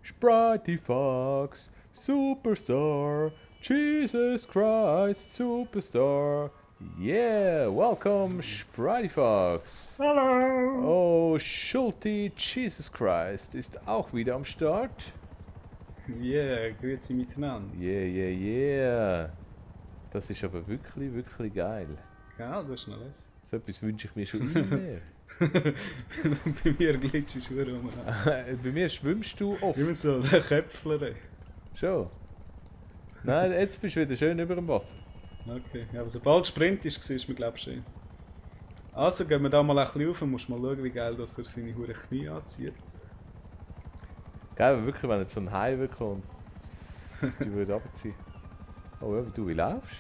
Spritey Fox, Superstar, Jesus Christ, Superstar. Yeah, welcome, Spritey Fox. Hallo! Oh, Schulte Jesus Christ ist auch wieder am Start. Yeah, grüezi miteinander. Yeah, yeah, yeah. Das ist aber wirklich, wirklich geil. Ja, das ist noch was. So etwas wünsche ich mir schon immer. Bei mir glitschst du rum. Bei mir schwimmst du oft. Immer so, der Köpfler. Schon. Nein, jetzt bist du wieder schön über dem Wasser. Okay, ja, aber sobald Sprint ist, siehst du mir glaube ich schön. Also gehen wir da mal ein bisschen rauf und musst mal schauen, wie geil dass er seine hure Knie anzieht. Geil, aber wirklich, wenn jetzt so ein Hai würde kommen und die würde runterziehen. Oh, aber du, wie laufst?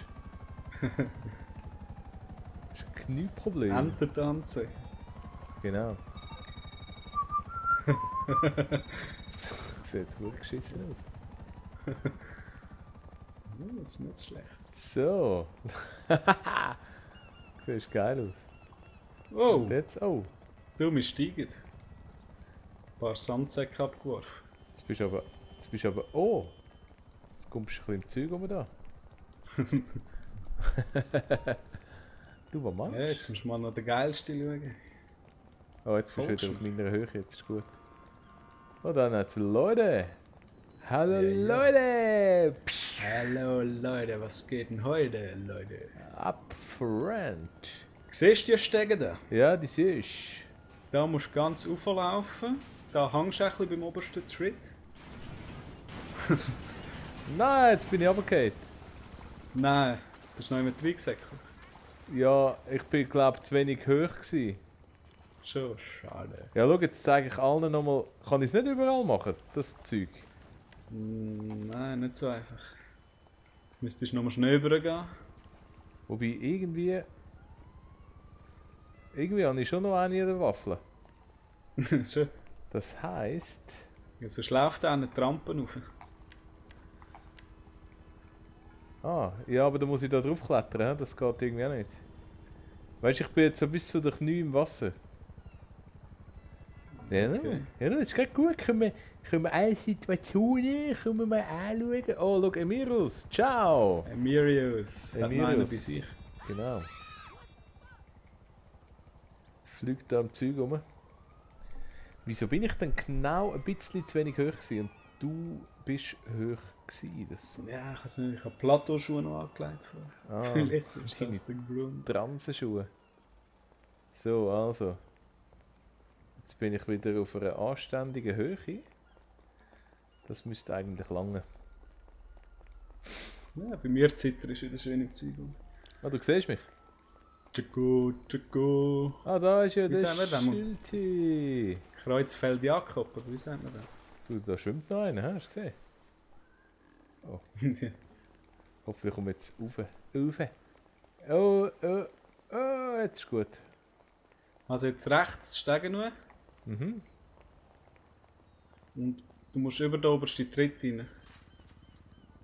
Das ist ein Knieproblem. Ententanzen. Genau. Sieht gut geschissen aus. Das ist nicht schlecht. So. Sieht geil aus. Oh, Und jetzt, oh. du, wir steigen. Ein paar Sandsäcke abgeworfen. Jetzt bist du aber, oh. Jetzt kommst du ein bisschen im Zeug rum da. Du, was machst du? Ja, jetzt musst du mal noch den geilsten schauen. Oh, jetzt bist du wieder Folgst auf meiner Höhe, jetzt ist gut. Oh, dann hat's Leute! Hallo Ja, ja. Leute! Psch, Hallo Leute, was geht denn heute, Leute? up friend! Siehst du die Stege da? Ja, die siehst Da musst du ganz rauflaufen. Da hängst du ein bisschen beim obersten Tritt. du. Nein, jetzt bin ich runtergefallen. Nein, bist du noch immer reingesäckelt? Ja, ich bin glaube zu wenig hoch gewesen. Schon schade. Ja, schau, jetzt zeige ich allen nochmal. Kann ich es nicht überall machen, das Zeug? Nein, nicht so einfach. Müsstest du nochmal schnell rübergehen. Wobei irgendwie... Irgendwie habe ich schon noch eine in der Waffel. So. Das heisst... Ja, so schläft auch nicht die Rampen rauf. Ah, ja, aber da muss ich da drauf klettern, hä? Das geht irgendwie auch nicht. Weißt du, ich bin jetzt so bis zu den Knie im Wasser. Ja, Okay. ja, das ist gerade gut. Können wir eine Situation können wir mal anschauen? Oh, schau, Emirus, ciao! Emirius. Hat noch einer bei sich. Genau. Fliegt da am Zeug rum. Wieso bin ich denn genau ein bisschen zu wenig hoch gewesen und du bist hoch gewesen? Das Ja, ich weiß nicht, ich habe Plateauschuhe noch angelegt vorher. Ah, Vielleicht ist deine das der Grund. Transenschuhe. So, also. Jetzt bin ich wieder auf einer anständigen Höhe. Das müsste eigentlich lange. Ja, bei mir zittert es wieder schön im Zeug. Ah, du siehst mich? Tschako, tschako. Ah, da ist ja Wie der sagen wir denn? Schilti. Kreuzfeld Jakob, oder wie sagt man das? Du, da schwimmt noch einer, hast du gesehen? Oh, hoffentlich kommt jetzt rauf. Rauf. Oh, oh, oh, jetzt ist gut. Also jetzt rechts die Stege nur Mhm. und du musst über den obersten Tritt rein.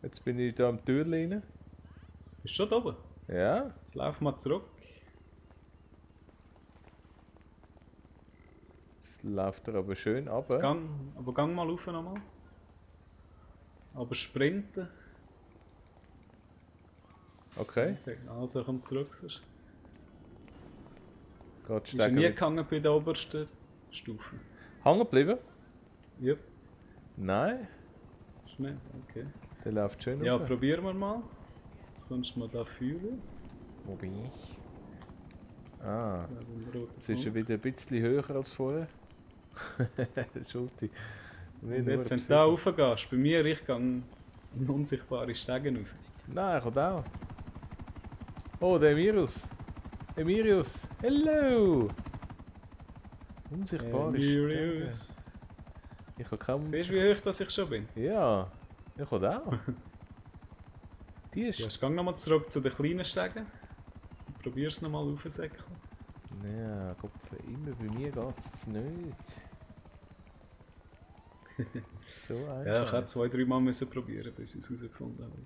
Jetzt bin ich da am Türchen rein. Bist du schon da oben? Ja. Jetzt lauf mal zurück. Jetzt läuft er aber schön ab. Jetzt gang mal rauf nochmal. Aber sprinten. Okay. Okay, also komm zurück. Sonst. Geht Bist du nie gegangen bei der obersten Stufe? Hängen geblieben? Ja, Nein. ist nicht. Okay. Der läuft schön Ja, rauf. probieren wir mal. Jetzt kannst du mal da fühlen. Wo bin ich? Ah, Das es ist schon wieder ein bisschen höher als vorher. Schulti. Und jetzt, wenn du da raufgehst, bei mir, ich gehe unsichtbare Stegen rauf. Nein, kommt auch. Oh, der Emirus. Emirius. Hello. Unsichtbar ist. Emirius. Ich habe kaum. Siehst du, wie hoch das ich schon bin? Ja, ich komme auch. Die ist. Ja, jetzt geh nochmal zurück zu den kleinen Stegen. Probier es nochmal aufzusäckeln. Ja, Gott, immer bei mir geht es nicht. So einfach. Ja, ich hätte 2-3 Mal müssen probieren, bis ich es herausgefunden habe.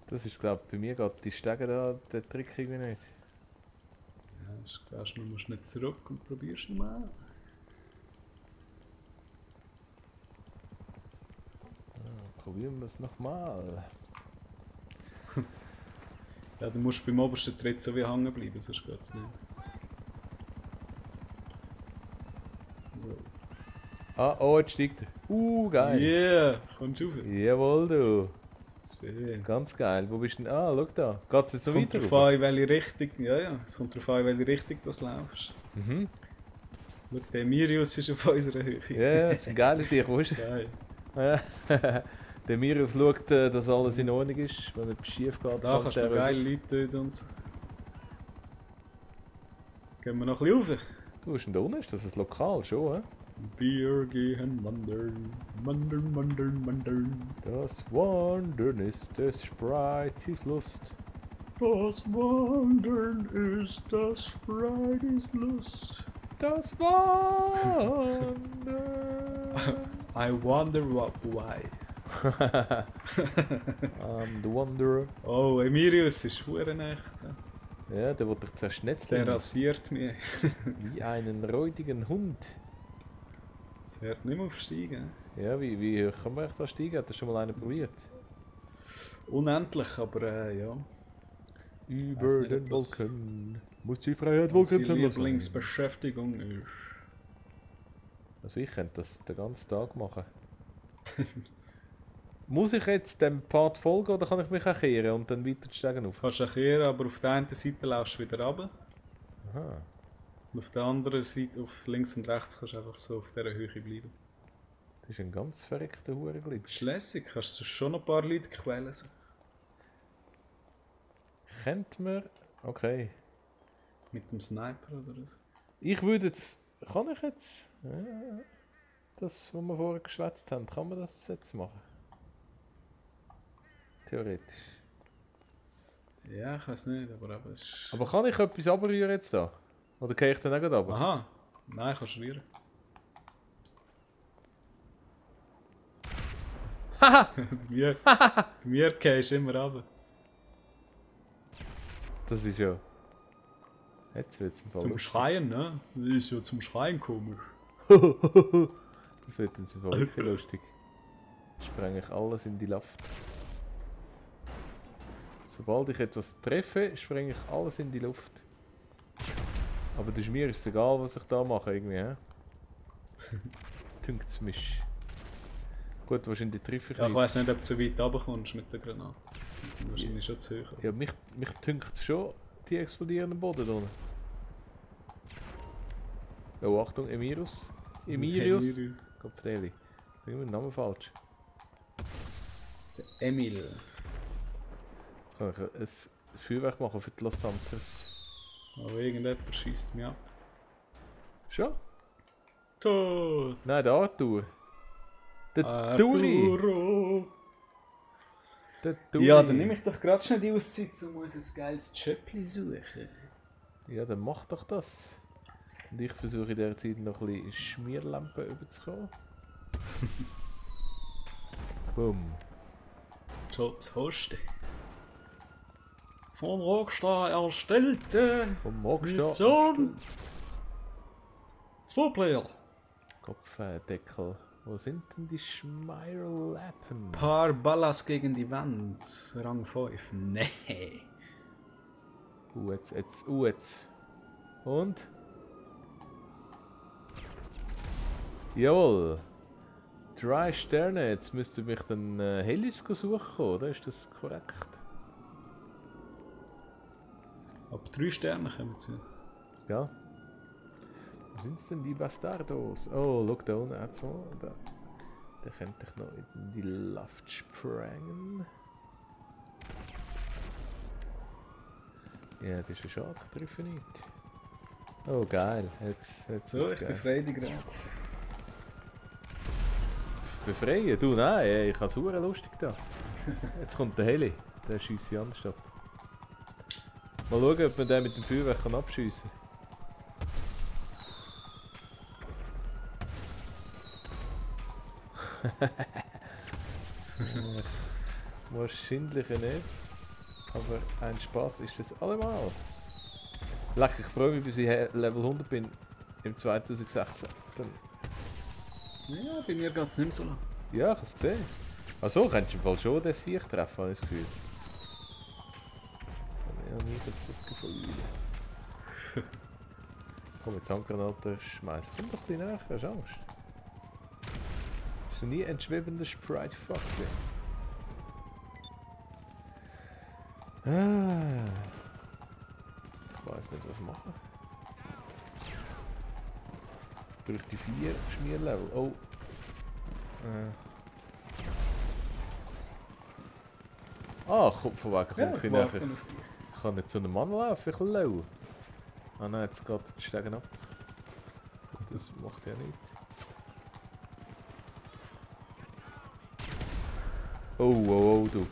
Das ist, glaube ich, bei mir geht die Stege da, der Trick irgendwie nicht. Ja, jetzt gehst du nochmal schnell zurück und probierst nochmal. probieren wir es nochmal. Ja, du musst beim obersten Tritt so wie hängen bleiben, sonst geht es nicht. So. Ah, oh, jetzt steigt er. Geil. Yeah, kommst du rauf? Jawohl, du. Schön. Ganz geil. Wo bist du denn? Ah, schau da. Geht's jetzt so Es kommt weiter? darauf an, in welche Richtung, ja, es kommt darauf an, in welche Richtung du laufst. Mhm. Schau, der Mirius ist auf unserer Höhe. Ja, das ist ein geiler Sieg, wo ist er? Geil. Ja. Der Mirius schaut, dass alles in Ordnung ist, wenn etwas schief geht. Da kannst du noch geile Leute töten und so. Gehen wir noch ein bisschen rauf? Du bist denn da unten? Ist das ein Lokal schon, hä? Wir gehen wandern, wandern, wandern, wandern. Das Wandern ist des Sprites Lust. Das Wandern ist das Fridays Lust. Das Wandern. I wonder why. The Wanderer. Oh, Emirius ist verdammt echt. Ja, der will dich Der zerschnetzeln. rasiert mich. Wie einen räudigen Hund. Das hört nicht mehr aufsteigen. Ja, wie hoch kann man echt da steigen? Hat das schon mal einer probiert? Unendlich, aber ja. Über Weiss nicht, den ob das Wolken muss die Freiheit Unsere wolken lassen. Lieblingsbeschäftigung ist. Also ich könnte das den ganzen Tag machen. Muss ich jetzt dem Part folgen oder kann ich mich auch kehren und dann weiter die Stegen auf? Du kannst auch kehren, aber auf der einen Seite laufst du wieder runter. Aha. Und auf der anderen Seite, auf links und rechts, kannst du einfach so auf dieser Höhe bleiben. Das ist ein ganz verreckter Hurenglitch. Ist lässig, kannst du schon ein paar Leute quälen. Kennt man... Okay. Mit dem Sniper oder so. Ich würde jetzt... Kann ich jetzt... Das, was wir vorher geschwätzt haben, kann man das jetzt machen? Theoretisch. Ja, ich weiß nicht, aber es ist... Aber kann ich etwas abrühren jetzt da? Oder gehe ich dann auch gerade runter? Aha! Nein, kannst du rühren. Haha! Bei mir gehst du immer runter. Das ist ja... Jetzt wird es im Fall Zum lustig. Schreien, ne? Das ist ja zum Schreien komisch. Das wird jetzt im Fall wirklich lustig. Jetzt sprenge ich alles in die Luft. Sobald ich etwas treffe, sprenge ich alles in die Luft. Aber das ist mir ist egal, was ich da mache irgendwie, hä? Dünkt's mich. Gut, wahrscheinlich treffe ich Ja, ich nicht. weiss nicht, ob du so weit runterkommst mit der Granate. Die sind wahrscheinlich schon zu hoch. Ja, mich dünkt's schon, die explodierenden Boden da unten. Oh, Achtung, Emirius. Emirius. Kopfdeli. Sag ich mir den Namen falsch. Der Emil. Jetzt kann ich ein Feuerwerk machen für die Los Santos. Aber irgendjemand schießt mich ab. Schon? Tot! Nein, der Arthur. Der Turi. Arturo. Der Turi. Ja, dann nehme ich doch gerade schnell die Auszeit, um unser geiles Chöppli suchen. Ja, dann mach doch das. Und ich versuche in dieser Zeit noch ein bisschen Schmierlampen überzukommen. Boom. Jobs Hoste. Von Rockstar erstellte Vom Rockstar. Mission. 2 Player. Kopfdeckel. Wo sind denn die Schmierlappen? Paar Ballas gegen die Wand. Rang 5. Nee. Jetzt. Und? Jawohl. 3 Sterne. Jetzt müsste mich dann Helis suchen kommen, oder? Ist das korrekt? Ab 3 Sterne kommen sie. Ja. Wo sind denn die Bastardos? Oh, schau da unten. So, da. Der könnte ich noch in die Luft sprengen. Ja, das ist ja schade, ich treffe nicht. Oh, geil. Jetzt So, wird's ich geil. befreie dich gerade. Befreien? Du, nein, ich habe es verdammt lustig da. Jetzt kommt der Heli, der schiesst sie anders ab. Mal schauen, ob man den mit dem Feuerwerk abschiessen kann. Wahrscheinlich nicht. Aber ein Spaß ist das allemal. Leck, ich freue mich, bis ich Level 100 bin im 2016. Dann Ja, bei mir geht es nicht mehr so lang. ja, ich habe es gesehen. Also, könntest du im Fall schon den Sieg treffen, habe ich das Gefühl. Ich habe nie das Gefühl. Komm, jetzt Handgranaten schmeißen. Komm doch ein bisschen näher, hast du Angst? Hast du nie ein schwebender Sprite Foxy? Ah. Ich weiß nicht, was machen. Durch die 4 Schmierlevel. Oh. Ah, komm, von wegen Ja, kommt ich nachher. warte auf dich. Ich kann nicht zu einem Mann laufen, ich will low. Ah nein, jetzt geht die Stegen ab. Das macht ja nichts. Oh, oh, oh, du.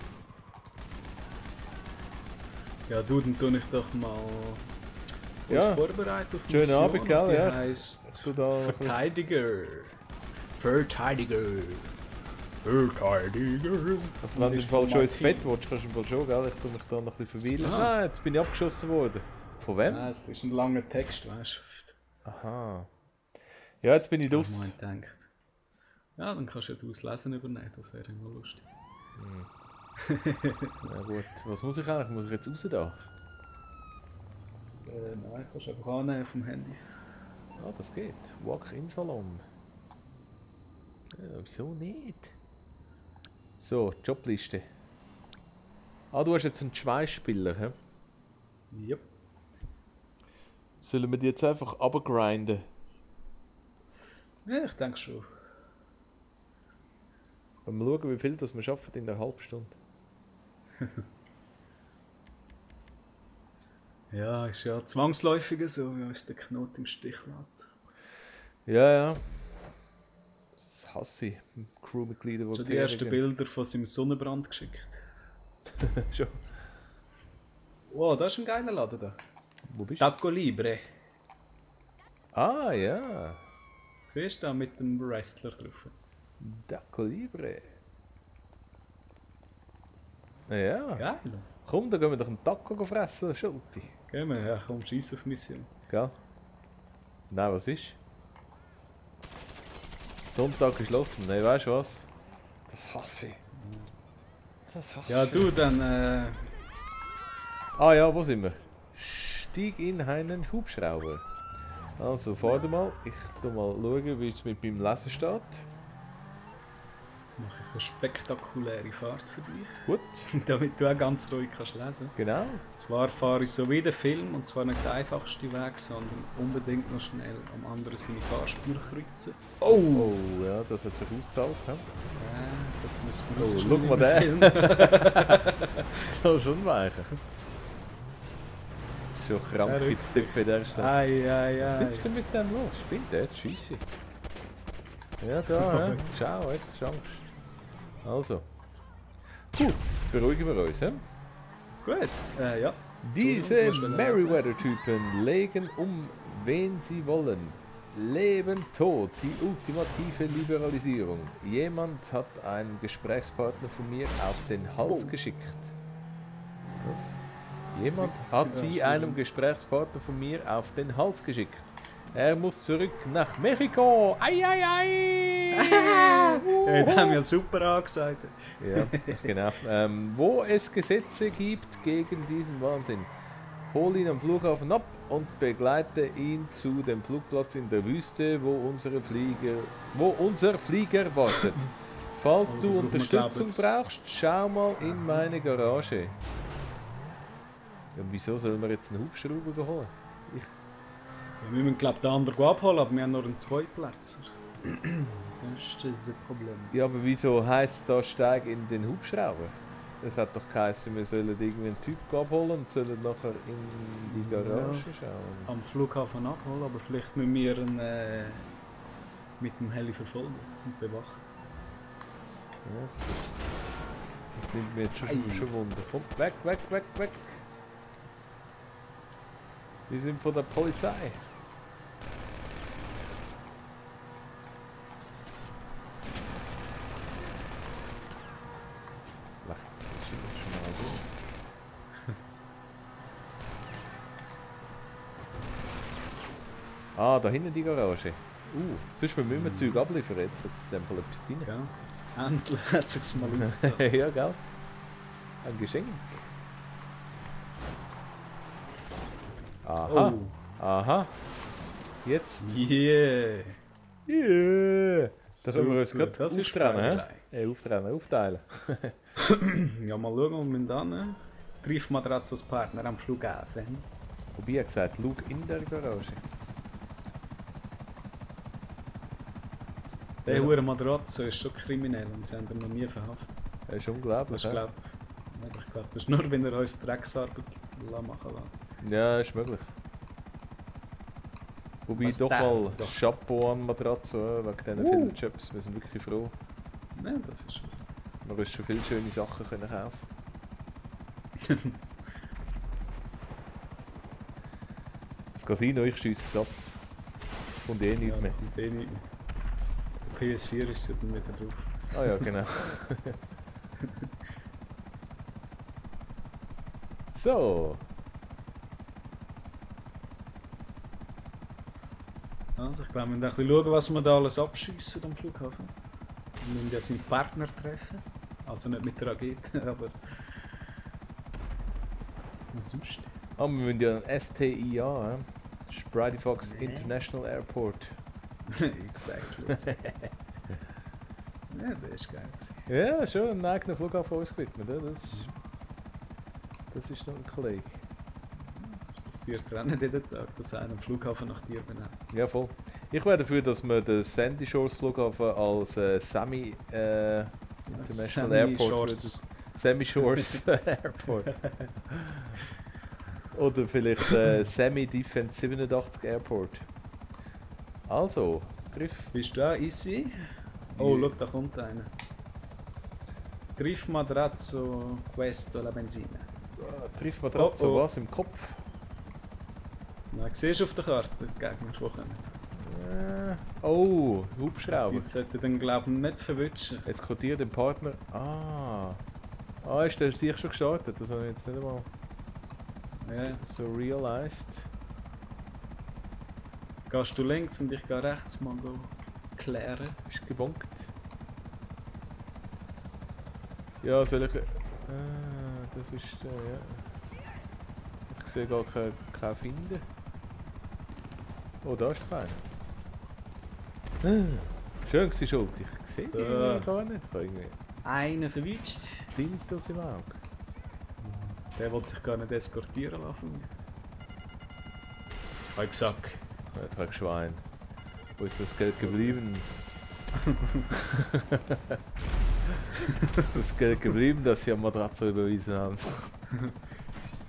Ja, du, dann tue ich doch mal Ja. uns vorbereiten auf die Schönen Mission, Abend, gell, die ja. heisst Du da noch ein Verteidiger. Verteidiger. Verteidiger. Also wenn du im Fall schon ins Bett willst, kannst du im Fall schon, gell? Ich tue mich da noch ein bisschen verweilen. Ah. Ah, jetzt bin ich abgeschossen worden. Von wem? Nein, es ist ein langer Text, weißt du. Aha. Ja, jetzt bin ich Ich draus. habe gedacht. Ja, dann kannst du ja das Lesen übernehmen, das wäre immer lustig. Ja gut, was muss ich eigentlich? Muss ich jetzt raus da? Nein, kannst du einfach annehmen vom Handy. Ah, das geht. Walk-in Salon. Ja, wieso nicht? So, Jobliste. Ah, du hast jetzt einen Schweißspieler, hä? Yep. Sollen wir die jetzt einfach runtergrinden? Ja, ich denke schon. Und mal schauen, wie viel das wir schaffen in einer halben Stunde. Ja, ist ja zwangsläufig so, wie uns der Knoten im Stich lässt. Ja, ja. Das hasse ich. Crewmitglieder, die Schon die ersten Bilder von seinem Sonnenbrand geschickt. Schon. Wow, das ist ein geiler Laden da. Wo bist du? Taco Libre. Ah, ja. Siehst du da mit dem Wrestler drauf? Taco Libre. Ja. Geil. Komm, dann gehen wir doch einen Taco fressen, Schulti. Gehen wir, ja, komm, scheiss auf Mission. Gell? Nein, was ist? Sonntag geschlossen. Nein, weißt du was? Das hasse ich. Das hasse Ja, ich. du, dann, Ah ja, wo sind wir? Stieg in einen Hubschrauber. Also, fahr du mal. Ich tu mal schauen, wie es mit meinem Lesen steht. mache ich eine spektakuläre Fahrt für dich. Gut, Damit du auch ganz ruhig kannst lesen. genau. Zwar fahre ich so wie der Film, und zwar nicht der einfachste Weg, sondern unbedingt noch schnell am anderen seine Fahrspur kreuzen. Oh, ja, das hat sich ausgezahlt. He? Das müssen Oh, wir schau mal den. So, schon weichen. So kranke Verrückt. Zippe der Stadt. Ei, ei, Was ei. ist denn mit dem los? Spinnt der? Scheisse. Ja, da, he? Ciao, jetzt hast du Angst. Also. Gut, beruhigen wir uns. He? Gut, ja. Diese Du musst Meriwether-Typen legen wen sie wollen. Leben, Tod, die ultimative Liberalisierung. Jemand hat einen Gesprächspartner von mir auf den Hals geschickt. Was? Jemand hat sie einem Gesprächspartner von mir auf den Hals geschickt. Er muss zurück nach Mexiko. Ei, ei, ei! Ja, das haben wir ja super angesagt. Ja, genau. Wo es Gesetze gibt gegen diesen Wahnsinn. Hol ihn am Flughafen ab und begleite ihn zu dem Flugplatz in der Wüste, wo unser Flieger wartet. Falls Also, du braucht man, Unterstützung glaub ich, brauchst, schau mal in meine Garage. Ja, wieso sollen wir jetzt einen Hubschrauber holen? Ja, wir müssen, glaube ich, den anderen abholen, aber wir haben noch einen Zweitplatzer. Das ist das Problem. Ja, aber wieso heisst da steig in den Hubschrauber? Es hat doch geheißen, wir sollen irgendwie einen Typ abholen und sollen nachher in die Garage schauen. Am Flughafen abholen, aber vielleicht müssen wir ihn mit dem Heli verfolgen und bewachen. Ja, das nimmt mir jetzt schon Wunder. Komm, weg, weg, weg, weg! Wir sind von der Polizei. Ach, das ist schon mal so. Ah, da hinten die Garage. Sonst müssen wir Zeug abliefern jetzt. Jetzt in dem Fall etwas drin. Ja. Endlich hat es sich mal ausgedacht. Ja, gell? Ein Geschenk. Aha. Oh. Aha. Jetzt. Yeah. Yeah. Da können wir uns Super, gerade das ist auftrennen, Freudelei. hä? Auftrennen, aufteilen. Ja, mal schauen, wo wir dann Triefmatratze als Partner am Flughafen. Wobei er gesagt, schau in der Garage. Der Ja. hure Matratze ist schon kriminell und sie haben ihn noch nie verhaftet. Das ist unglaublich. Das ist, hä? glaub, das ist nur, wenn er uns Drecksarbeit machen lässt. Ja, ist möglich. Wobei Was doch der mal doch? Chapeau an Matratze wegen diesen vielen Jobs. Wir sind wirklich froh. Nein, das ist schon so. Man hast schon viele schöne Sachen können kaufen. Das Casino, ich schiesse es ab. Das kommt eh nicht mehr. kommt eh nicht mehr. Der PS4 ist ja dann wieder drauf. Ah ja, genau. So. Also ich glaube, wir müssen ein bisschen schauen, was wir da alles abschiessen am Flughafen. Wir müssen ja seinen Partner treffen. Also nicht mit der Rakete, aber... Sonst. Ah, wir müssen ja ein STIA, Sprite Fox International Airport. Exactly. Ja, das ist geil gewesen. Ja, schon einen eigenen Flughafen ausgewidmet. Ja, das ist noch ein Kollege. Das passiert gerade nicht jeden Tag, dass einer einen Flughafen nach dir benennt. Ja, voll. Ich wäre dafür, dass wir den Sandy Shores Flughafen als Semi International Airport Shorts. Semi Shores Airport. Oder vielleicht Semi Defense 87 Airport. Also, Griff. Bist du da, easy? Oh, schau, da kommt einer. Griff Matrazzo Questo la Benzina. Trifft Matratze, Oh, oh. was im Kopf? Na, siehst du auf der Karte, die Gegner, die kommen. Oh, Hubschrauber. Die sollten den, glaube ich, nicht verwischen. Eskortiert den Partner. Ah, ist der sich schon gestartet? Das habe ich jetzt nicht einmal Ja. so realized. Gehst du links und ich gehe rechts mal go klären. Ist gebonkt. Ja, soll ich. Das ist ja. Ich sehe gar keinen finden. Oh, da ist keiner. Schön gewesen, Schuld. Ich sehe So. die irgendwie gar nicht. Ich habe irgendwie Einer verwischt. Tintos im Auge. Der will sich gar nicht eskortieren lassen von mir. Hab ich gesagt. Ja, frag Schwein. Wo ist das Geld geblieben? Ist das Geld geblieben, das Sie am Matratze überwiesen haben?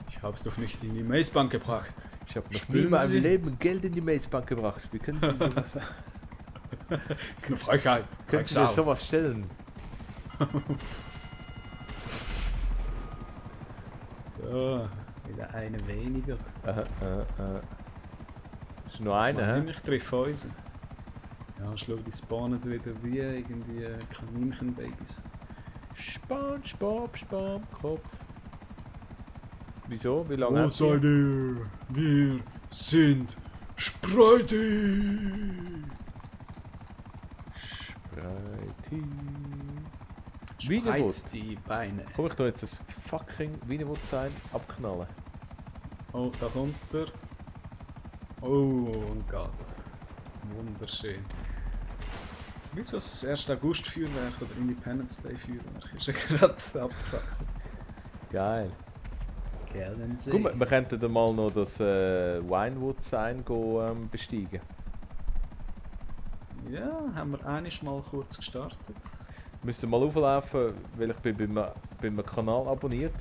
Ich hab's doch nicht in die Maisbank gebracht. Ich habe noch nie Spüren in meinem Sie? Leben Geld in die Maisbank gebracht. Wie können Sie sowas, Ist eine Frechheit. können Sie mir sowas stellen? So, wieder eine weniger. Ist nur einer, hä? Ich treffe uns. Ja, schau, die spawnen wieder wie irgendwie Kaninchenbabys. SpongeBob, Kopf. Wieso? Wie lange habt ihr? ihr? Wir sind Spreiti! Spreiti. Wienerwurz. die Beine. Komm ich da jetzt das fucking Wienerwurz-Sein abknallen? Oh, da kommt er. Oh Gott. Wunderschön. Wieso das 1. August Feuerwerk oder Independence Day Feuerwerk ist ja gerade abgefahren. Geil. Gelden See. Guck mal, wir könnten dann mal noch das Winewood-Sein besteigen. Ja, haben wir einiges mal kurz gestartet. Müsste mal auflaufen, weil ich bin beim Kanal abonniert.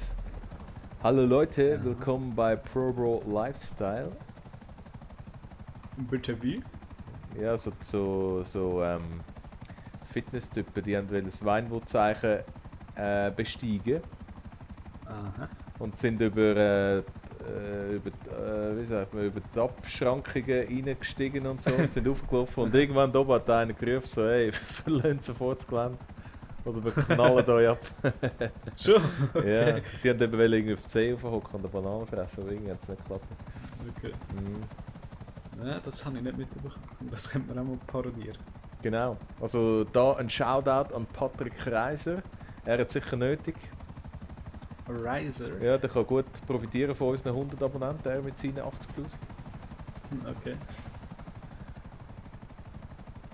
Hallo Leute, Ja. willkommen bei ProBro Lifestyle. Bitte wie? Ja, so Fitness-Typen, die wollen das Weinwood-Zeichen besteigen Aha. und sind über wie sagt man, über die Abschrankungen reingestiegen und so und sind aufgelaufen und irgendwann oben hat einer gerufen so, hey, verlasst sofort das Gelände. Oder wir knallen euch ab. Schon? Ja, sie haben eben irgendwie aufs Zeh hocken und eine Banane fressen, aber irgendwie hat es nicht geklappt. Okay. Mhm. Ja, das habe ich nicht mitbekommen. Das könnte man auch mal parodieren. Genau. Also da ein Shoutout an Patrick Reiser. Er hat sicher nötig. Riser? Ja, der kann gut profitieren von unseren 100 Abonnenten, er mit seinen 80'000. Okay.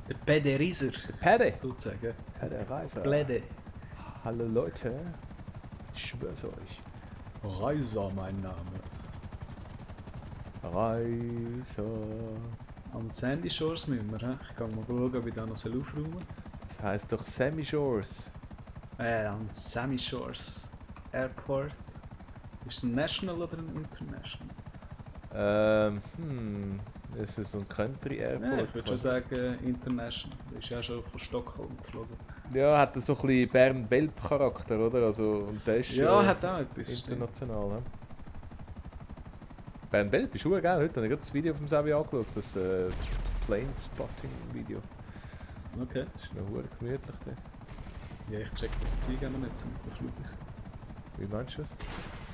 Der Pede Riser. Pede! Sozusagen. Pede Reiser. Pläde. Hallo Leute, ich schwör's euch. Reiser, mein Name. Reiser. An Sandy Shores müssen wir, he? Ich kann mal schauen, ob ich da noch aufräumen soll. Das heisst doch Sammy Shores. An Sammy Shores Airport. Ist es ein National oder ein International? Das ist so ein Country Airport. Ja, ich würde schon sagen International. Das ist ja schon von Stockholm geflogen. Ja, hat so ein bisschen Bern-Welp-Charakter, oder? Also, und der ist Ja, hat auch etwas. international. Ja. Bern-Welp ist schon geil. Heute habe ich gerade das Video vom Savi angeschaut, das Plane-Spotting-Video. Okay. Das ist noch verdammt gemütlich. Da. Ja, ich check das Zeug auch noch nicht, zum Flug ist. Wie meinst du das?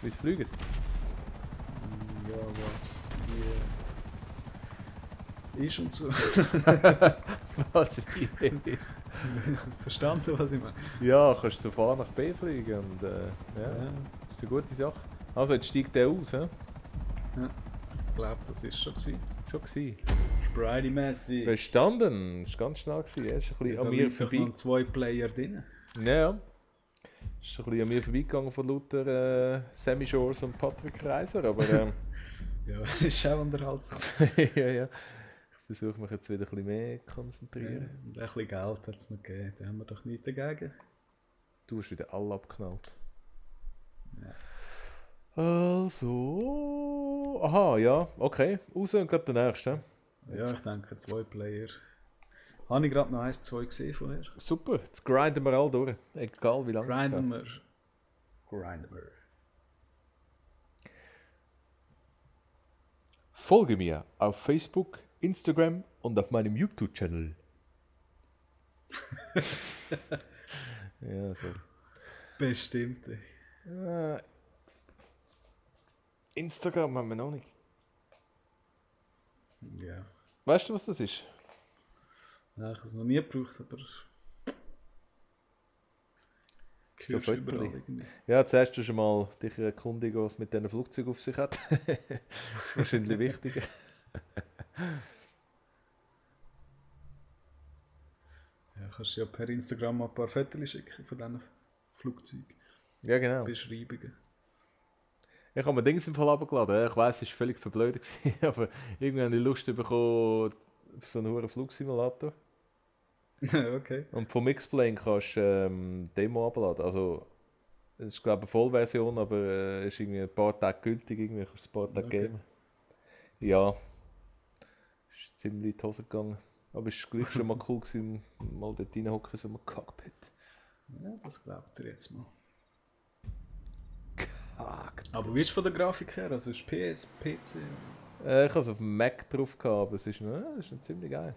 Wie es fliegt? Ja, was wie ist und so. Was? Verstanden, was ich meine? Ja, kannst du von A nach B fliegen und ja, Ja. das ist eine gute Sache. Also jetzt steigt der aus, hä? Ja. Ich glaube, das ist schon gewesen. Schon gewesen. Spridey-mässig. Bestanden, das war ganz schnell gewesen. Er ist ein bisschen Da an mir liegen doch vorbei. noch 2 Player drin. Ja, ist ein bisschen an mir vorbeigegangen von lauter Sammy Shores und Patrick Reiser, aber Ja, das ist auch unterhaltsam. ja, ja. Ich versuche mich jetzt wieder ein bisschen mehr zu Ja, konzentrieren. und ein bisschen Geld hat es noch gegeben, da haben wir doch nichts dagegen. Du hast wieder alle abgeknallt. Ja. Also. Aha, ja, okay. Raus und gerade der nächste. Ja, ich denke 2 Player. Habe ich gerade noch 1, 2 gesehen vorher? Super, jetzt grinden wir alle durch. Egal wie lange es Grinden geht. wir. Grinden wir. Folge mir auf Facebook, Instagram und auf meinem YouTube-Channel. Ja, so. Bestimmt. Instagram haben wir noch nicht. Ja. Weißt du, was das ist? Ja, ich habe es noch nie gebraucht, aber. So Hörst du überall Fotos. irgendwie. Ja, zuerst schon mal dich erkundigen, was mit diesen Flugzeugen auf sich hat. Das ist wahrscheinlich wichtiger. Ja, kannst du ja per Instagram mal ein paar Fotos schicken von diesen Flugzeugen. Ja, genau. Beschreibungen. Ich habe mir Dings im Fall runtergeladen. Ich weiss, es war völlig verblödet, aber irgendwie habe ich Lust bekommen auf so einen hohen Flugsimulator. Okay. Und vom X-Plane kannst du Demo abladen. Also, es ist glaube ich eine Vollversion, aber es ist irgendwie ein paar Tage gültig. Irgendwie kannst du ein paar Tage Okay. geben. Ja, ist ziemlich in die Hose gegangen. Aber es war gleich schon mal cool, gewesen, mal dort reinhocken, so im Cockpit. Ja, das glaubt ihr jetzt mal. Fuck. Aber wie ist es von der Grafik her? Also ist PS, PC? Ich habe es auf dem Mac drauf gehabt, aber es ist noch ziemlich geil.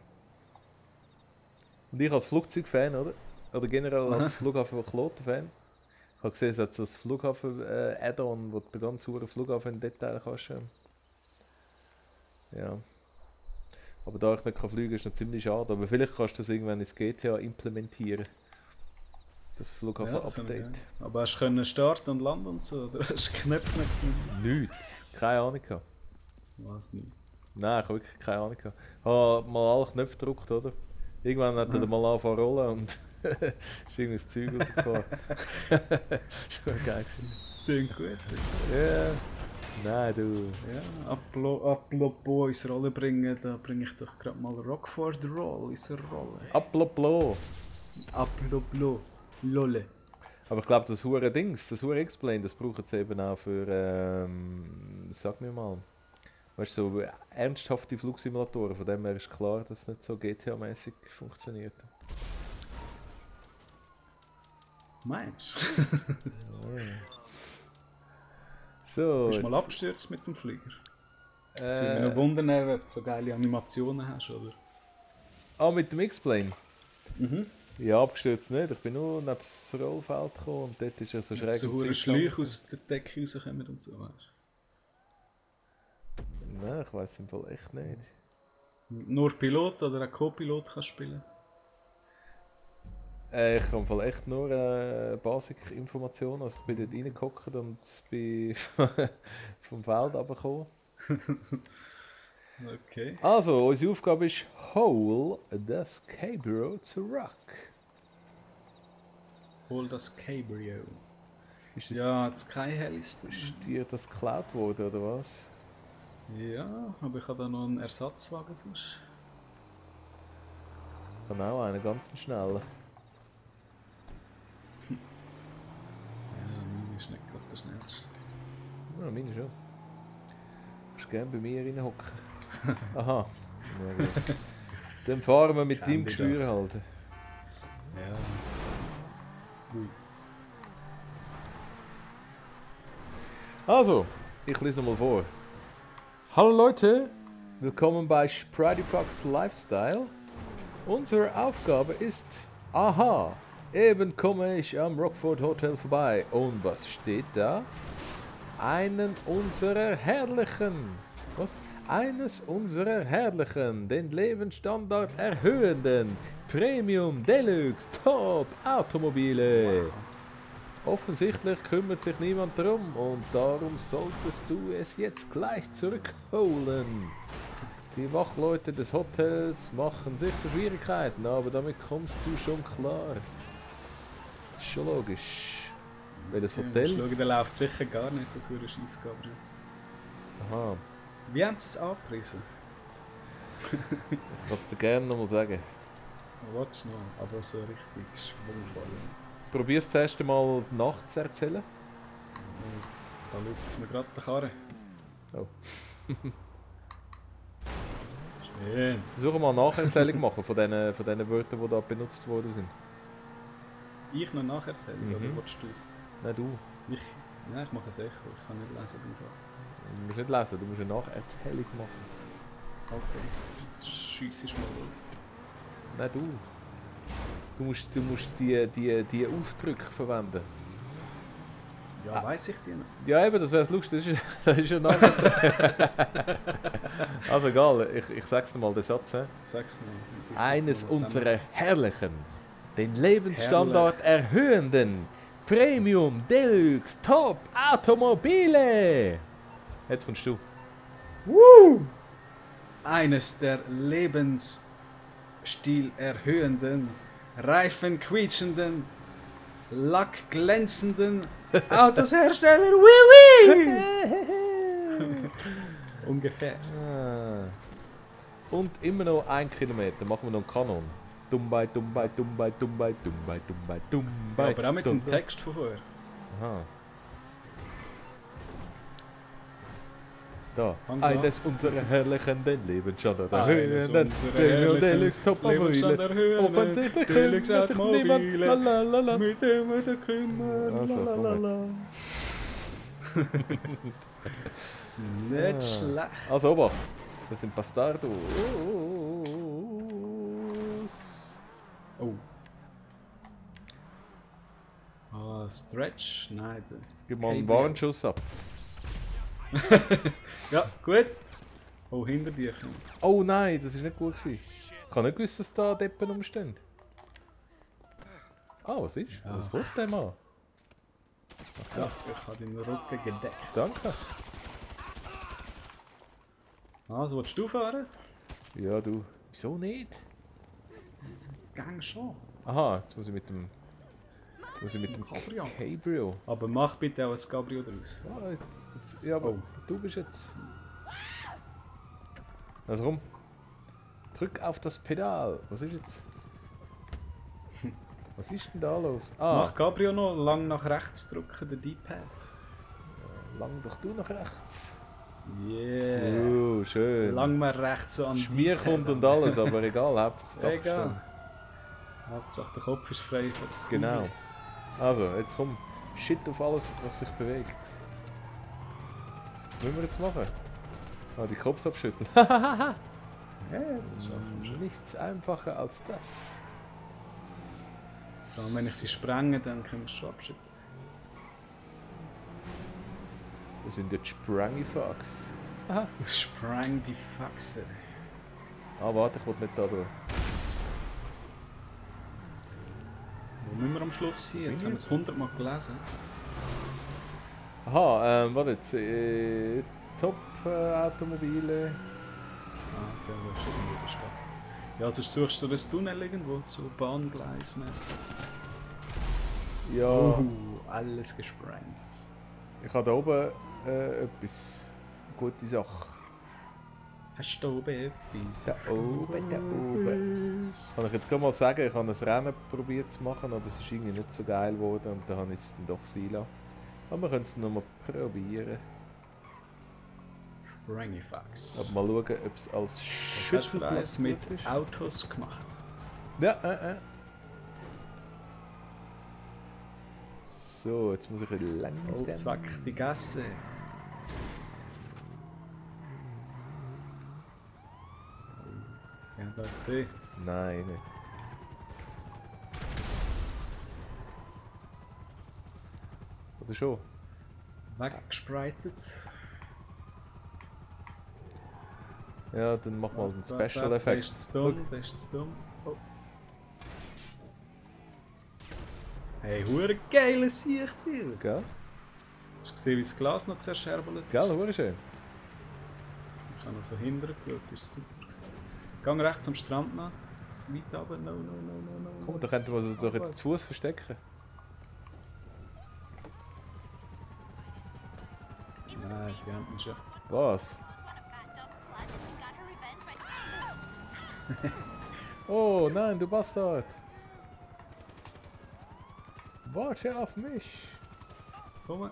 Und ich als Flugzeugfan, oder? Oder generell als Flughafen-Kloten-Fan. Ich habe gesehen, es hat so ein Flughafen-Add-on, wo du bei ganz hohen Flughafen in Detail kannst. Ja. Aber da ich nicht fliegen kann, ist es noch ziemlich schade. Aber vielleicht kannst du das irgendwann ins GTA implementieren. Das Ja, Flughafen-Update. ja. Aber hast du können starten und landen und so? Oder hast du Knöpfe nicht? Nichts. Keine Ahnung gehabt. Was nicht? Nein, ich habe wirklich keine Ahnung gehabt. Ich habe mal alle Knöpfe gedrückt, oder? Irgendwann hat er mal angefangen zu rollen und ist irgendwie das Zeug rausgefahren. Schon geil gewesen. Klingt gut. Ja. Nein, du. Ja, apropos ins Rollen bringen, da bringe ich doch gerade mal Rock for the Roll ins Rollen. Aploplo. Apropos Lolle. Aber ich glaube, das hure Dings, das hure X-Plane, das brauchen sie eben auch für, sag mir mal, weißt du, so ernsthafte Flugsimulatoren. Von dem her ist klar, dass es nicht so GTA-mäßig funktioniert. Meinst Ja. So. du? Bist du mal jetzt- abgestürzt mit dem Flieger? Das würde mich noch wundern, ob du so geile Animationen hast, oder? Mit dem X-Plane? Mhm. Ja, abgestürzt nicht. Ich bin nur neben das Rollfeld gekommen und dort ist ja so schräg. So im hure Zeug Schläuche gelandet. aus der Decke rauskommen und so, weißt Nein, ich weiß im Fall echt nicht. du? Nur Pilot oder auch Co-Pilot kannst spielen. Ich habe im Fall echt nur Basic-Informationen. Also ich bin dort reingehockt und bin vom Feld runtergekommen. Okay. Also, unsere Aufgabe ist, hole das Cabrio zurück. Hol das Cabrio. Ist, das, Ja, das Sky Hell ist drin. ist dir das geklaut worden, oder was? Ja, aber ich habe da noch einen Ersatzwagen sonst. Ich habe auch einen ganz schnellen. Ja, meine ist nicht gerade der schnellste. Ja, meine schon. Du kannst gerne bei mir reinhocken. Aha. Ja, gut. Dann fahren wir mit deinem Gesteuer halt. Ja. Ui. Also, ich lese mal vor. Hallo Leute, willkommen bei Sprityfox Lifestyle. Unsere Aufgabe ist, aha, eben komme ich am Rockford Hotel vorbei. Und was steht da? Eines unserer herrlichen, den Lebensstandard erhöhenden Premium Deluxe Top Automobile. Offensichtlich kümmert sich niemand darum und darum solltest du es jetzt gleich zurückholen. Die Wachleute des Hotels machen sicher Schwierigkeiten, aber damit kommst du schon klar. Ist schon logisch. Weil das Hotel... Ja, schauen, der läuft sicher gar nicht, das würde scheiß Gabriel. Aha, Wie haben sie es angepriesen? ich kann es dir gerne nochmal sagen. What's noch? Aber so richtig schwungvoll. Probier es zuerst einmal nachts zu erzählen. Da läuft es mir gerade die Karre. Oh. Schön. Versuchen mal eine Nacherzählung machen von den Wörtern, die da benutzt worden sind. Ich noch nacherzählen, Mhm. oder willst du es? Nein, du. Nein, ich mache es Echo, ich kann nicht lesen. Du musst nicht lesen, du musst eine Nacherzählung machen. Okay. Schiess ist mal los. Nein, du. Du musst die Ausdrücke verwenden. Ja, weiss ich die noch? Ja, eben, das wäre lustig. Das ist ja Nacherzählung. Also egal, ich sag's dir mal, den Satz. Sag's noch. Eines unserer herrlichen, den Lebensstandard erhöhenden Premium Deluxe Top Automobile. Jetzt kommst du. Woo! Eines der Lebensstil erhöhenden, reifenquietschenden, lackglänzenden Autoshersteller. Ungefähr. Ah. Und immer noch 1 Kilometer, machen wir noch einen Kanon. Dumbai, Dumbai, Dumbai, Dumbai, Dumbai, Dumbai, Dumbai. Ja, aber auch mit dem Dumbai. Text von vorher. Aha. Da. Fang an. Eines unserer herrlichen, den Lebensstandard Eines erhöhenden unserer Premium herrlichen, Deluxe Top Lebensstandard Automobile. erhöhenden, Offensichtlich Deluxe kümmert sich niemand. Automobile. Lalalala. Mit dem wir da kümmern. Also, komm Lalalala. Nicht Ah. schlecht. Also Obacht, das sind Bastardos. Oh. Ah, Stretch? Nein. Gib mal einen Cabrio. Warnschuss ab. Ja, gut. Oh, hinter dir kommt. Oh nein, das ist nicht gut gewesen. Ich habe nicht gewusst, dass da Deppen umstehen. Ah, was ist? Ja. Was will der Mann? Ja, ich habe den Rücken gedeckt. Danke. Also, willst du fahren? Ja, du. Wieso nicht? Gang schon. Aha, jetzt muss ich mit dem Cabrio. Cabrio. Aber mach bitte auch ein Cabrio draus. Ah, ja, aber Oh. du bist jetzt. Also rum. Drück auf das Pedal. Was ist jetzt? Was ist denn da los? Ah, Mach Cabrio noch lang nach rechts drücken, den D-Pad. lang doch du nach rechts. Yeah. Schön. Lang mal rechts so an Schmier kommt und alles, aber egal, Hauptsache das Dach Egal. steht. Hauptsache der Kopf ist frei. von- Genau. Also, jetzt komm. Shit auf alles, was sich bewegt. Was müssen wir jetzt machen? Ah, die Kopf abschütteln. Ja, das schaffen wir schon. Nichts einfacher als das. So, und wenn ich sie sprenge, dann können wir es schon abschütteln. Wir sind jetzt Sprangifax. Aha. Sprang die Faxe. Ah, warte, ich will nicht da durch. am Schluss hier? Jetzt haben wir es 100 Mal gelesen. Aha, warte jetzt. Top-Automobile. Ah, okay, das ist irgendwie in der Stadt. Ja, sonst suchst du das Tunnel irgendwo, so bahngleismäßig. Ja, Alles gesprengt. ich habe da oben etwas. Gute Sache. Hast du da oben etwas? Da oben, da oben. Kann ich jetzt gerade mal sagen, ich habe ein Rennen probiert zu machen, aber es ist irgendwie nicht so geil geworden und da habe ich es dann doch sein lassen. Aber wir können es noch mal probieren. Sprengifax. Aber mal schauen, ob es als Was hast du für Schüttelplatz eins mit gut ist. Autos gemacht? Ja, So, jetzt muss ich langsam... Oh, zack, die Gasse. Ja, das gesehen. Nein, nicht. Oder schon? Weggespreitet. Ja, dann mach mal einen Special Der Effekt. ist zu dumm, der ist zu dumm. Oh. Hey, hure geiles Sichtbild. Gell? Hast du gesehen, wie das Glas noch zerscherbelt ist? Gell, hure schön. Ich habe noch so hinterher geschaut, das ist super gewesen. Gang rechts am Strand nach. Weit runter, no, no, no, no, no. Komm, da könnten wir uns doch jetzt zu Fuß verstecken. Nein, sie haben mich schon. Was? Oh nein, du Bastard! Warte auf mich! Komm, Was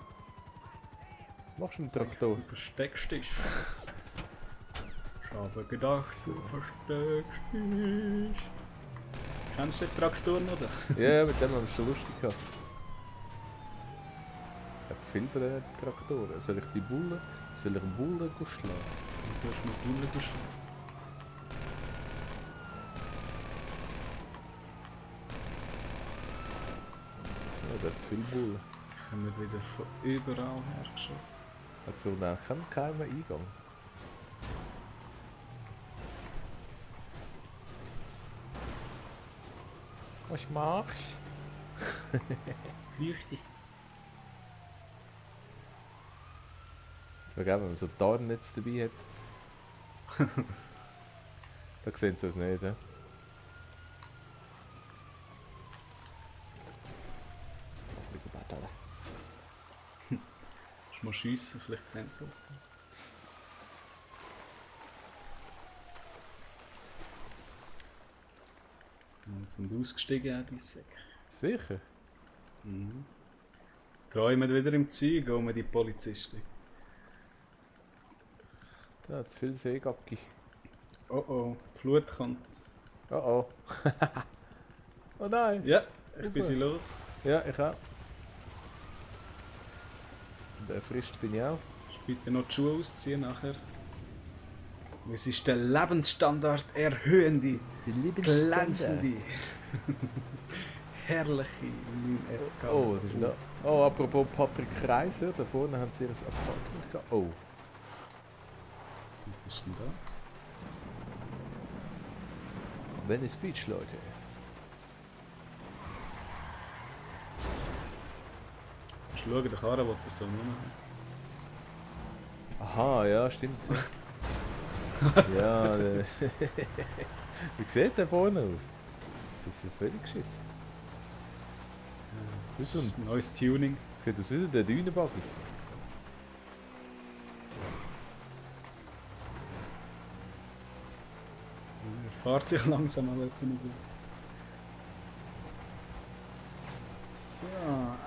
machst du mit dem Traktor? du versteckst dich. Ich habe gedacht, du versteckst dich. Kennst du den Traktor noch? Ja, mit dem haben wir schon lustig gehabt. Ich habe viel von den Traktoren. Soll ich die Bullen? Soll ich einen Bullen schlagen? Du hast mit Bullen geschlagen. Ja, da hat es viele Bullen. Kommen wieder von überall her geschossen. Also, nein, ich kann keinen Eingang. Was machst du? Flüchtig. Es wäre geil, wenn man so Tarnnetz dabei hat. Da sehen sie es nicht, he? Du musst schiessen, vielleicht sehen sie es dann. Und sind ausgestiegen, auch die Säcke. Sicher? Mhm. Träumen wieder im Zeug, um die Polizisten. Da hat es viel Seegacki. Oh oh, die Flut kommt. Oh oh. Oh nein! Ja, ich bin sie los. Ja, ich auch. Und erfrischt bin ich auch. Bitte noch die Schuhe ausziehen nachher. Es ist der Lebensstandard erhöhende, glänzende, herrliche 9FK. Oh, was ist denn da? Oh, apropos Patrick Kreiser, da vorne haben sie ihr Apartment gehabt. Oh. Was ist denn das? Venice Beach, Leute. Schau dir an, was die Person noch Aha, ja, stimmt. Ja, wie sieht der vorne aus? Das ist ja völlig geschissen. Das ist ein neues Tuning. Sieht aus wie der Dünenbuggy. Er fährt sich langsam an so. So,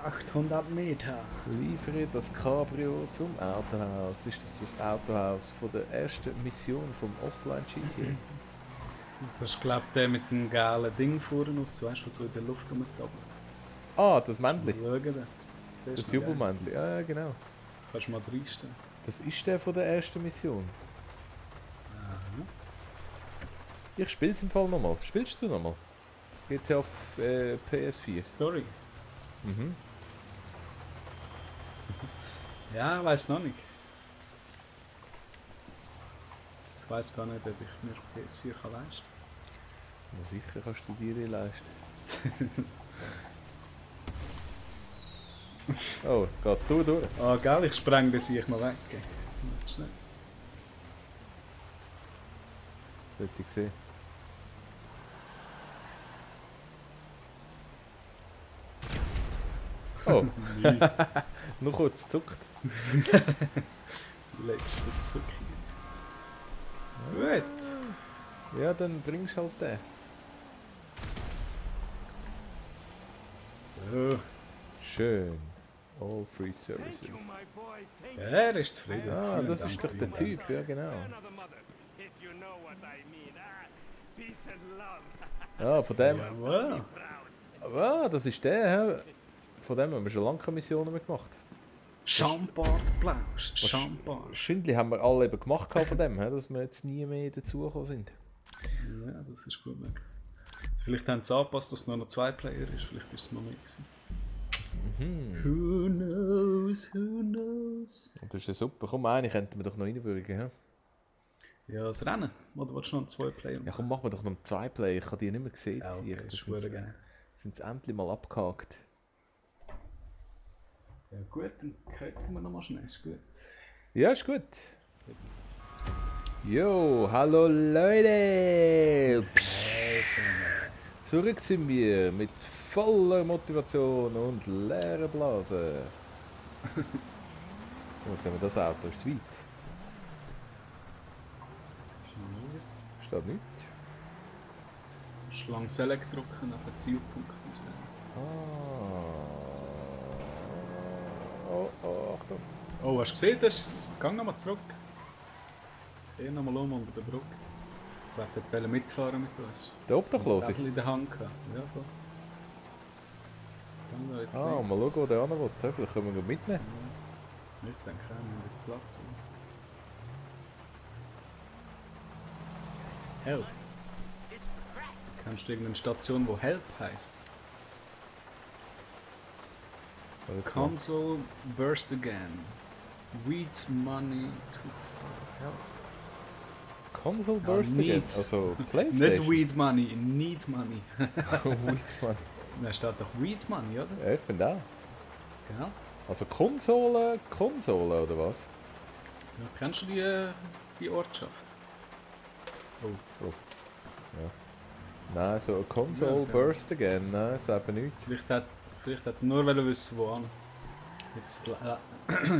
800 Meter. Liefere das Cabrio zum Autohaus. Ist das das Autohaus von der ersten Mission vom Offline-GTA? Das ist, glaube ich, der mit dem gelben Ding vorne aus, weißt du, so in der Luft rumzappelt. Ah, das Männchen. Schau da. Das Jubelmännchen. Ja, genau. Kannst du mal reinstellen. Das ist der von der ersten Mission. Aha. Ich spiel's im Fall nochmal. Spielst du nochmal? GTA auf PS4. Story. Mhm. Ja, ich weiß noch nicht. Ich weiß gar nicht, ob ich mir PS4 kann leisten kann. Na sicher kannst du dir die leisten. Oh, geht du durch. Ah, geil, ich spreng den sich mal weg. Schnell. Sollte ich sehen. Oh, noch kurz zuckt. Letzte Zucker. Gut. Ja, dann bringst du halt den. So. Schön. All free services. Er ist zufrieden. Ah, Vielen das Dank, ist doch der vielen Typ, ja genau. Ah, Ja, von dem. Dank. Jawohl. Ah, das ist der. Hä? Von dem haben wir schon lange keine Missionen mehr gemacht. Schambart blaust. Schambart. Schindli haben wir alle eben gemacht gehabt von dem, hä, dass wir jetzt nie mehr dazugekommen sind. Ja, das ist gut möglich. Vielleicht haben sie angepasst, dass es nur noch 2 Player ist. Vielleicht ist es noch mehr gewesen. Who knows, who knows. Und das ist ja super. Komm, eine könnten wir doch noch reinbürgen. Hä? Ja, das Rennen. Oder willst du noch 2 Player? Ja, komm, machen wir doch noch 2 Play. Ich habe die nicht mehr gesehen. Ja, okay, Das ist verdammt geil. sind sie endlich mal abgehakt. Ja gut, dann könnten wir noch mal schnell. Ist gut. Ja, ist gut. Jo, hallo Leute! Zurück sind wir mit voller Motivation und leeren Blasen. Was haben wir das Auto? Ist weit. Steht nichts. Schlang Select drücken auf den Zielpunkt auswählen. Oh, Achtung. Oh, hast du gesehen? Das? Gang nochmal zurück. Geh nochmal unter der Brücke. Ich wollte mitfahren mit uns. Der So Obdachlose? ein Zettel in der Hand gehabt. Ja, voll. Gang da jetzt Ah, links. mal schauen, wo der andere will. Vielleicht können wir ihn mitnehmen. Ich denke, wir haben jetzt Platz. Help. Kennst du irgendeine Station, wo Help heisst? Console burst again. Weed money to help. Console Ja, Burst again. need. Also Playstation. Nicht Weed money, need money. Weed, Mann. Da steht doch Weed money, oder? Ja, ich finde auch. Genau. Also Konsole oder was? Ja, kennst du die Ortschaft? Oh. Ja. Nein, so eine Console Ja, Burst again, nein, sagt mir nichts. Vielleicht hat er nur wissen, wo an. Jetzt,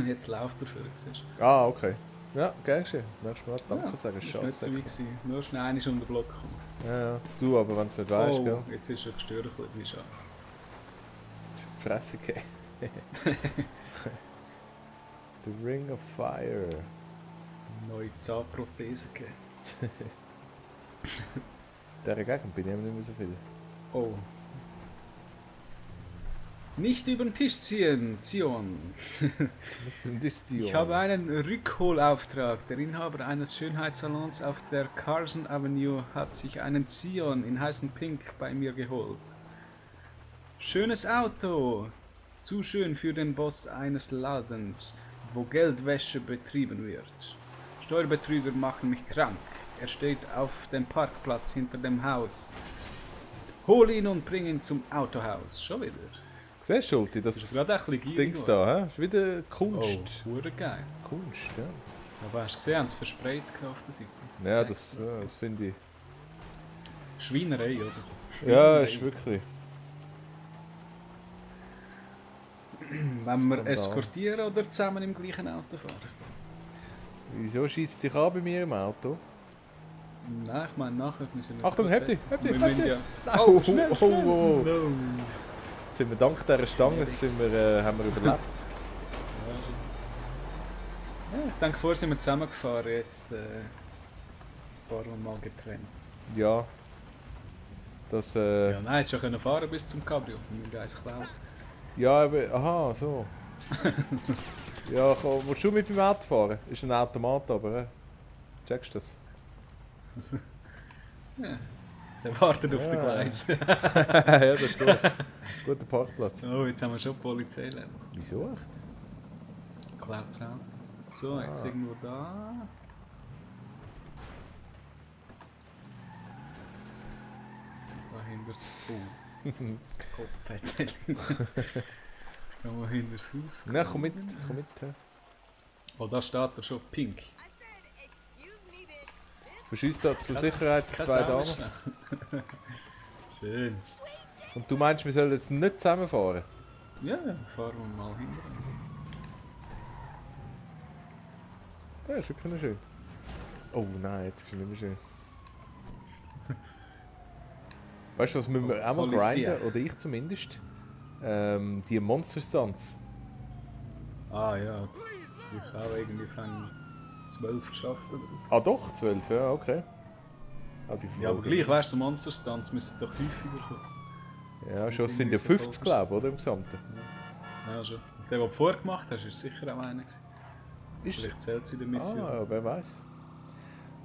jetzt läuft er für siehst du. Ah, okay. Ja, gern schön. Nächstes Mal danke Ja, sagen, das war schade. nicht so weit gewesen. Nur schnell einmal um den Block kommen. Ja. Du, aber wenn du es nicht weißt, Oh, gell? jetzt ist er gestört, wie schade. Fresse gehen. The Ring of Fire. Neue Zahnprothese gegeben. Der Gegend bin ich eben nicht mehr so viel. Oh. Nicht über den Tisch ziehen, Zion. Ich habe einen Rückholauftrag. Der Inhaber eines Schönheitssalons auf der Carson Avenue hat sich einen Zion in heißen Pink bei mir geholt. Schönes Auto. Zu schön für den Boss eines Ladens, wo Geldwäsche betrieben wird. Steuerbetrüger machen mich krank. Er steht auf dem Parkplatz hinter dem Haus. Hol ihn und bring ihn zum Autohaus. Schon wieder. Siehst du, Schulti, das Ist gerade ein bisschen gierig. Dings da, hä? Ist wieder Kunst. Oh, hure geil. Kunst, ja. Aber hast du gesehen, haben sie versprayt auf der Seite. Ja, das finde ich. Schweinerei, oder? Ja, ist wirklich. Wenn wir Skandal. eskortieren oder zusammen im gleichen Auto fahren? Wieso schießt dich an bei mir im Auto? Nein, ich meine nachher. Wir sind jetzt Achtung, gut heb dich, weg. heb dich, Wir heb müssen dich. ja... Oh, schnell, oh, schnell. oh. No. Jetzt sind wir dank dieser Stange haben wir überlebt. Ja, ich denke, vorher sind wir zusammengefahren, jetzt fahren wir mal getrennt. Ja. Das, Ja, nein, hättest schon fahren bis zum Cabrio. Mit dem Geist klauen. ja, aber, aha, so. Ja, komm, willst du mit meinem Auto fahren? Ist ein Automat, aber, checkst du das? Ja. Der wartet auf Ja. den Gleis. Ja, das ist gut. Guter Parkplatz. Oh, jetzt haben wir schon Polizei. Wieso echt? Klaut's Auto. So, jetzt irgendwo da. Dahinter das Kopfhätte. Gehen wir hinter das Haus. Nein, komm mit, komm mit. Ja. Oh, da steht er schon, pink. Verschießt da zur Sicherheit zwei Damen. Schön. Und du meinst, wir sollen jetzt nicht zusammenfahren? Ja, fahren wir mal hinter. Das ist wirklich noch schön. Oh nein, jetzt ist es nicht mehr schön. Weißt du, was müssen wir auch mal grinden? Oder ich zumindest? Die Monster-Stunts. Ah ja, das ich auch irgendwie von 12 geschafft oder so. Ah doch, 12, ja, okay. Ja, aber gleich, weißt du, so Monster-Stunts müssen doch häufiger kommen. Ja, schon sind ja 50, glaube ich, oder? Im Gesamten. Ja, schon. Und der, den du vorher gemacht hast, war sicher auch einer. Ist Vielleicht zählt sie in der Mission. Ah, wer weiß.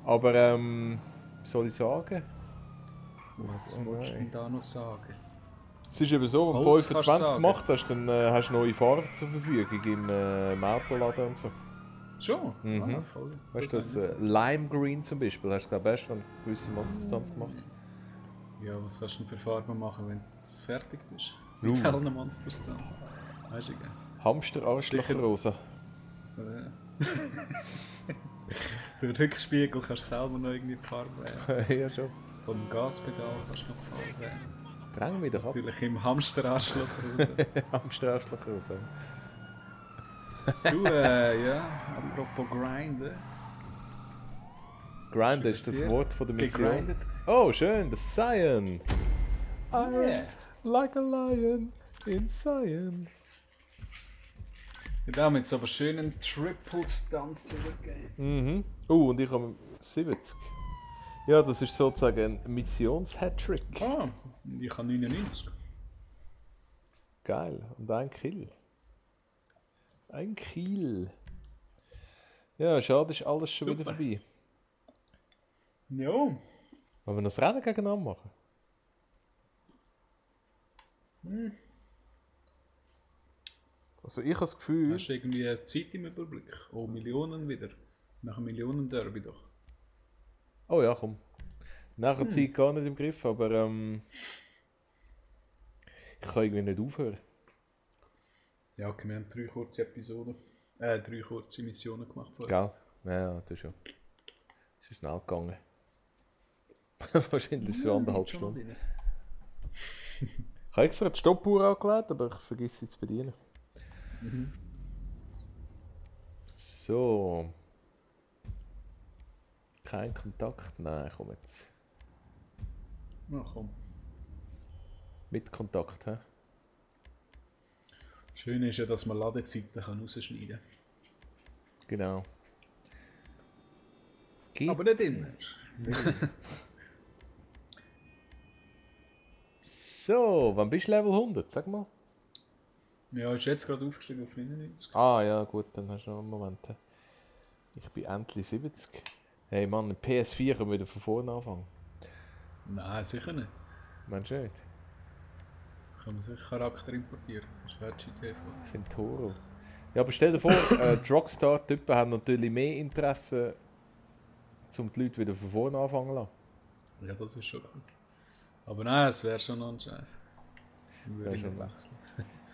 Aber soll ich sagen? Was willst du denn da noch sagen? Es ist eben so, wenn du Holz kannst 25 sagen. gemacht hast, dann hast du neue Fahrer zur Verfügung im Autoladen und so. Schon? Mhm. Ah, voll. Weißt du, das Lime Green zum Beispiel, hast du glaube ich erst, wenn du gewisse Monster-Stunts gemacht. Ja, was kannst du denn für Farben machen, wenn du fertig bist? Uh. Mit allen Monster-Stunts. Weißt du, gell? Hamster-Arschloch-Rosa. Ja. Den Rückspiegel kannst du selber noch irgendwie die Farbe wählen. Ja, schon. Von dem Gaspedal kannst du noch die Farbe wählen. Dräng mich doch ab. Natürlich im Hamster-Arschloch raus. Hamster-Arschloch-Rosa. Du, ja, apropos grinden. Grind ist das Wort von der Mission. Gegrindet. Oh, schön, das Cyan. Yeah. Like a lion in Cyan. Ja, damit so aber schönen Triple Stunts zurückgehen. Mhm. Und ich habe 70. Ja, das ist sozusagen ein Missions-Hattrick. Ah, ich habe 99. Geil. Und ein Kill. Ein Kill. Ja, schade, ist alles schon wieder Super. vorbei. Ja. Wollen wir noch das Rennen gegeneinander machen? Also ich habe das Gefühl... Hast du irgendwie eine Zeit im Überblick? Oh, Millionen wieder. Nach einem Millionen-Derby doch. Oh ja, komm. Nachher Zeit gar nicht im Griff, aber ich kann irgendwie nicht aufhören. Ja, okay, wir haben 3 kurze Episoden. 3 kurze Missionen gemacht Gell? vorher. Ja, das ist ja. Es ist schnell gegangen. Wahrscheinlich so 1,5 Stunden. Ich habe extra die Stoppuhr angelegt, aber ich vergesse sie zu bedienen. So. Kein Kontakt? Nein, komm jetzt. Na komm. Mit Kontakt, hä? Schön ist ja, dass man Ladezeiten rausschneiden kann. Genau. Aber nicht immer. So, wann bist du Level 100? Sag mal. Ja, ist jetzt gerade aufgestiegen auf 99. Ah ja, gut, dann hast du noch einen Moment. Hä? Ich bin endlich 70. Hey Mann, ein PS4 können wir wieder von vorne anfangen. Nein, sicher nicht. Meinst du nicht? Kann man sich Charakter importieren. Das wäre GTV. Centauro. Ja, aber stell dir vor, die Rockstar-Typen haben natürlich mehr Interesse, um die Leute wieder von vorne anfangen zu lassen. Ja, das ist schon cool. Aber nein, es wäre schon noch ein Scheiß. Würde ich schon. nicht wechseln.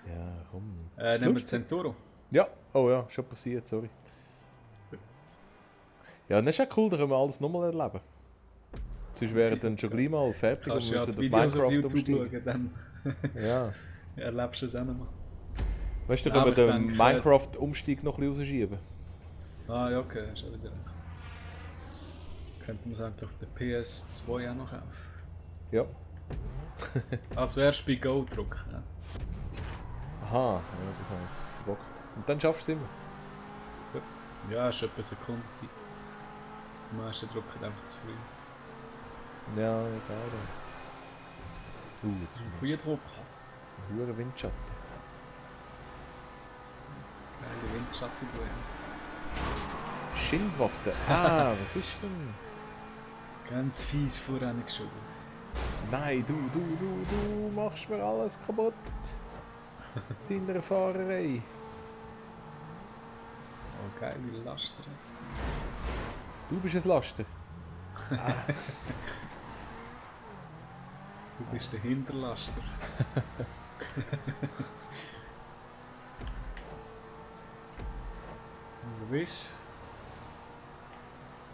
Ja, komm. Nehmen wir Centauro. Ja, oh ja, schon passiert, sorry. Ja, dann ist ja cool, da können wir alles nochmal erleben. Sonst wären dann schon gleich mal fertig und Kannst ja müssen die auf Videos auf Minecraft YouTube umsteigen. schauen, dann Ja. erlebst du es auch noch mal. Weißt du, Ja, können wir aber den ich denke- Minecraft-Umstieg noch ein bisschen rausschieben? Ah ja, okay, hast du auch wieder recht. Könnte man sagen, auf der PS2 auch noch kaufen. Ja. Als wärst du bei Go drucken. Ja. Aha, ja, das haben wir jetzt verbockt. Und dann schaffst du es immer. Ja, ist etwa Sekundenzeit. Die meisten drucken einfach zu früh. Ja, egal. Jetzt Früh drucken. ein hoher Windschatten. Das geile Windschatten. Schildwatte. Ah, was ist denn? Ganz fies vorangeschoben. Nein, du machst mir alles kaputt. Deiner Fahrerei. Oh geil, wie Laster jetzt. Du bist ein Laster. Du bist der Hinterlaster. Wisch.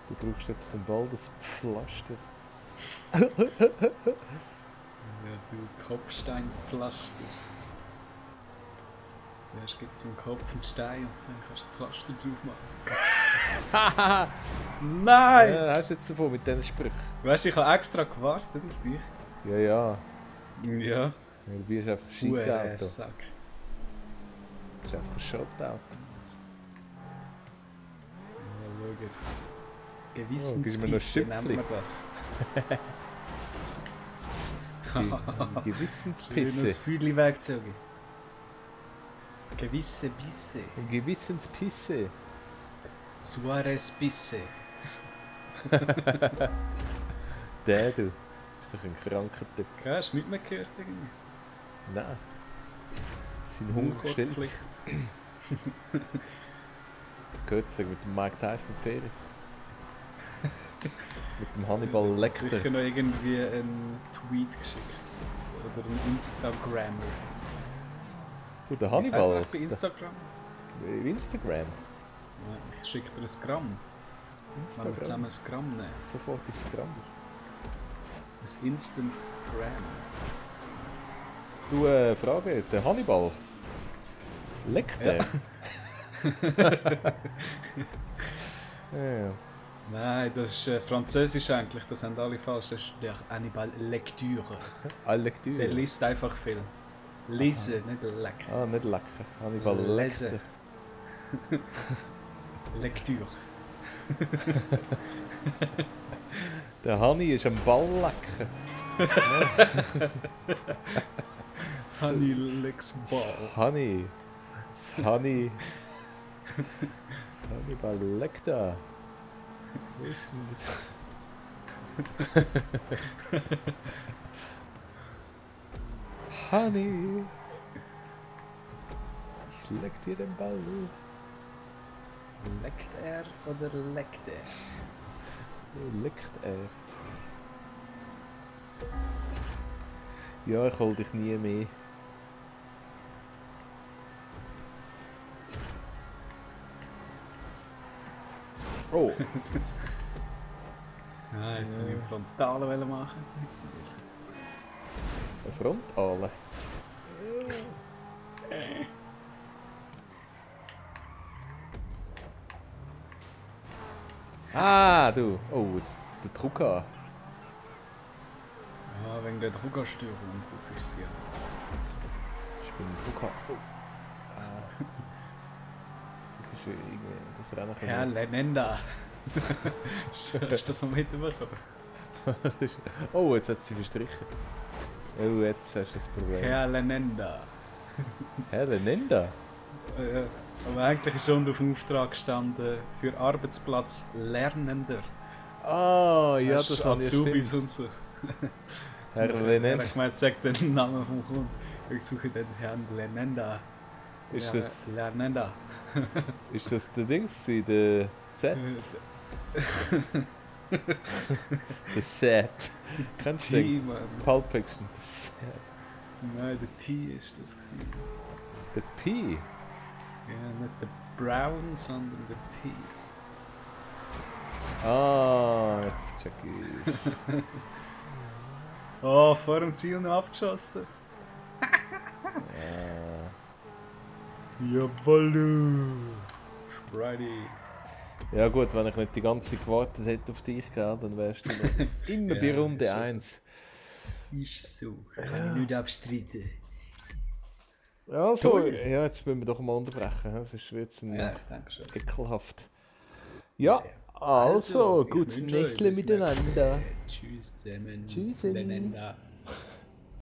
Du brauchst jetzt den Ball, das Pflaster. Ja, du Kopfsteinpflaster. Zuerst gibt es im Kopf einen Stein und dann kannst du das Pflaster drauf machen. Nein! Ja, hast du jetzt davon mit diesen Sprüchen? Weißt du, ich habe extra gewartet auf dich. Ja, ja. Ja. Du bist einfach ein Scheissauto. Sack. Du bist einfach ein Shotauto. Ja, schau jetzt. gib mir noch Gewissenspisse nennt Schüppli. man das. Gewissenspisse. Schönes Füdli weggezogen. Gewisse Bisse. Gewissenspisse. Suarez Bisse. Der du. Ist doch ein kranker Typ. Hast du nicht mehr gehört irgendwie? Nein. Sein Hunger gestellt. Unkorbpflicht. Gehört sagen mit dem Mike Tyson Ferien. Mit dem Hannibal Lecter. Sicher noch irgendwie einen Tweet geschickt. Oder einen Instagrammer. Du, der Wie sagt man Hannibal. eigentlich bei Instagram? Instagram. Ja, ich schicke dir ein Gramm. Wenn wir zusammen ein Gramm nehmen. Sofort aufs Gramm. Ein Instant Gram. Du, Frage, der Hannibal. Leckt der? Ja. Nein, das ist Französisch eigentlich, das haben alle falsch. Das ist der Hannibal Lektüre. Alle Lektüre. Der liest einfach viel. Lesen, nicht lecken. Ah, nicht lecker. Hannibal Lesen. Lecter. Lektüre. Der Hanni ist am Ball lecken. Honey licks ball. Hanni. Das Hanni. Das Hannibal Lecter. Wo ist denn das? Honey, ich leck dir den Ball. Leckt er oder leckt er? Wo leckt er? Ja, ich hol dich nie mehr. Oh, Ah, jetzt soll ich einen Frontalen machen. eine Frontale. Ah, du. Oh, jetzt der Drucker. Ja, wegen der Druckerstörung ist ja. Ich bin ein Drucker. Oh. Ah. Das ist ja irgendwie. Das Rennen kann Herr Lenenda. Hast du das mal mitbekommen? Oh, jetzt hat sie verstrichen. Oh, jetzt hast du das Problem. Herr Lenenda. Herr Lenenda? Ja, aber eigentlich ist schon auf dem Auftrag gestanden für Arbeitsplatz Lernender. Ah, ja, Hast das habe ich Azubis stimmt. und so. Herr Er Lenenda. hat gemeint, sagt den Namen vom Kunden. Ich suche den Herrn Lenenda. Ist das, Lernenda. ist das der Dings, der Z? Der Set. Kennst du T, den? Mann. Pulp Fiction. Der Set. Nein, der T ist das gewesen. Der P. Ja, nicht der Brown, sondern der T. Ah, jetzt check ich. Oh, vor dem Ziel noch abgeschossen. Ja. Jawoll. Sprite. Ja gut, wenn ich nicht die ganze Zeit gewartet hätte auf dich, gell, dann wärst du noch immer bei Ja, Runde ist so. 1. Ist so. Kann ich nicht abstreiten. Also, Toll. ja, jetzt müssen wir doch mal unterbrechen. hä? Sonst wird es Ja, ich denke schon. ekelhaft. Ja, also, ich gutes wünsche euch Nächtle bis miteinander. Tschüss zusammen. Tschüss. Miteinander.